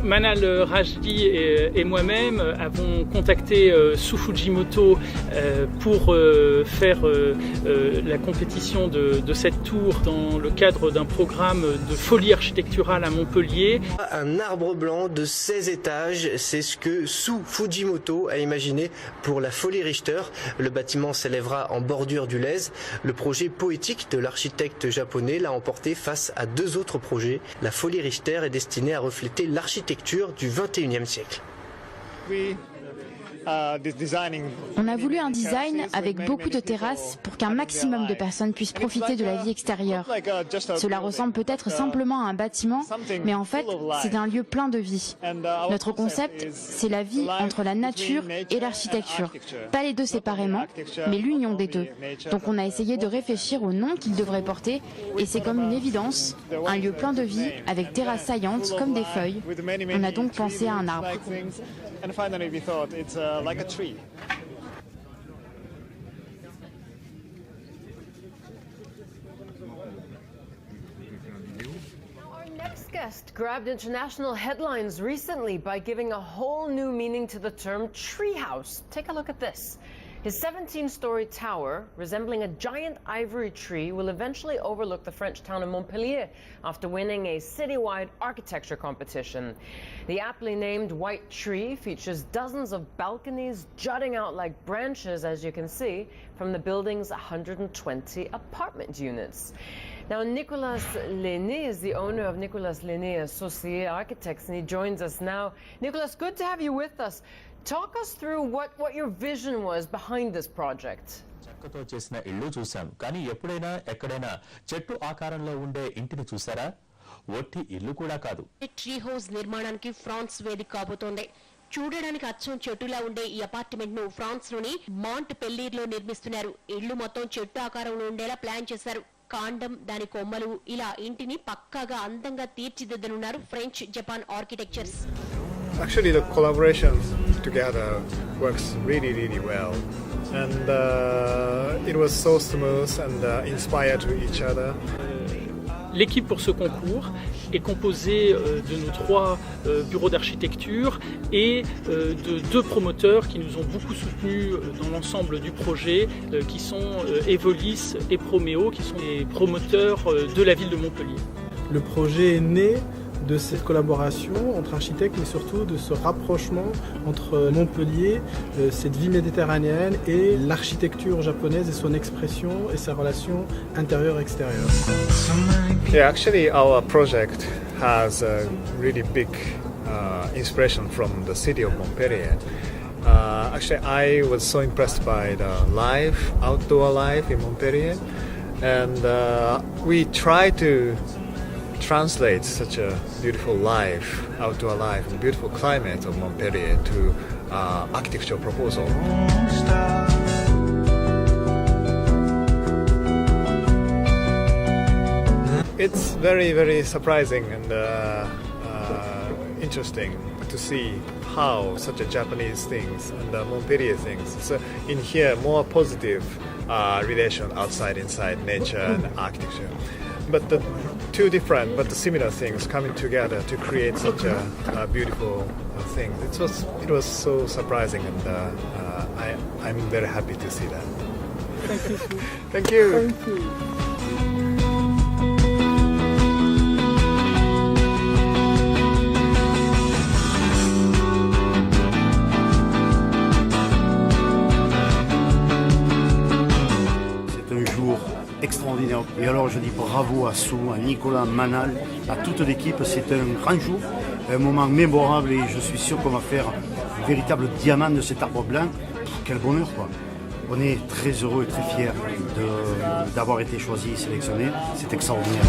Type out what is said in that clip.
Manal Rajdi et moi-même avons contacté Sue Fujimoto pour faire la compétition de cette tour dans le cadre d'un programme de folie architecturale à Montpellier. Un arbre blanc de 16 étages, c'est ce que Sue Fujimoto a imaginé pour la Folie Richter. Le bâtiment s'élèvera en bordure du Lez. Le projet poétique de l'architecte japonais l'a emporté face à deux autres projets. La Folie Richter est destinée à refléter l'architecture du XXIe siècle. On a voulu un design avec beaucoup de terrasses pour qu'un maximum de personnes puissent profiter de la vie extérieure. Cela ressemble peut-être simplement à un bâtiment, mais en fait, c'est un lieu plein de vie. Notre concept, c'est la vie entre la nature et l'architecture. Pas les deux séparément, mais l'union des deux. Donc on a essayé de réfléchir au nom qu'il devrait porter, et c'est comme une évidence, un lieu plein de vie avec terrasses saillantes comme des feuilles. On a donc pensé à un arbre. And finally, we thought it's like a tree. Our next guest grabbed international headlines recently by giving a whole new meaning to the term treehouse. Take a look at this. His 17-story tower, resembling a giant ivory tree, will eventually overlook the French town of Montpellier after winning a citywide architecture competition. The aptly named White Tree features dozens of balconies jutting out like branches, as you can see, from the building's 120 apartment units. Now, Nicolas Lenné is the owner of Nicolas Lenné Associé Architects, and he joins us now. Nicolas, good to have you with us. Talk us through what your vision was behind this project. చెక్కతో చేసిన ఇల్లు చూసాం కానీ ఎప్పుడైనా ఎక్కడైనా చెట్టు ఆకారంలో ఉండే ఇంటిని చూసారా ఒట్టి ఇల్లు కూడా కాదు ట్రీ హౌస్ నిర్మాణానికి ఫ్రాన్స్ వేదిక కాబోతోంది చూడడానికి అచ్చం చెట్టులా ఉండే ఈ అపార్ట్మెంట్ ను ఫ్రాన్స్ లోని మాంట్ పెల్లీర్ లో నిర్మిస్తున్నారు ఇల్లు మొత్తం చెట్టు ఆకారంలో ఉండేలా ప్లాన్ చేశారు కాండం దాని కొమ్మలు ఇలా ఇంటిని పక్కాగా అందంగా తీర్చిదిద్దనున్నారు French Japan architectures Actually, the collaboration together works really well. And it was so smooth and inspired to each other. L'équipe pour ce concours est composée de nos trois bureaux d'architecture et de deux promoteurs qui nous ont beaucoup soutenus dans l'ensemble du projet, qui sont Evolis et Proméo, qui sont les promoteurs de la ville de Montpellier. Le projet est né de cette collaboration entre architectes, mais surtout de ce rapprochement entre Montpellier, cette vie méditerranéenne et l'architecture japonaise et son expression et sa relation intérieure-extérieure. Yeah, actually our project has a really big inspiration from the city of Montpellier. Actually, I was so impressed by the outdoor life in Montpellier, and we try to translate such a beautiful life, outdoor life, and beautiful climate of Montpellier to architectural proposal. It's very surprising and interesting to see how such a Japanese things and Montpellier things. So in here, more positive relation outside, inside, nature and architecture. But the two different but the similar things coming together to create such a beautiful thing. It was so surprising, and I'm very happy to see that. Thank you. Thank you. Thank you. Extraordinaire. Et alors je dis bravo à Sue, à Nicolas, Manal, à toute l'équipe. C'est un grand jour, un moment mémorable et je suis sûr qu'on va faire un véritable diamant de cet arbre blanc. Quel bonheur quoi. On est très heureux et très fiers d'avoir été choisis et sélectionnés. C'est extraordinaire.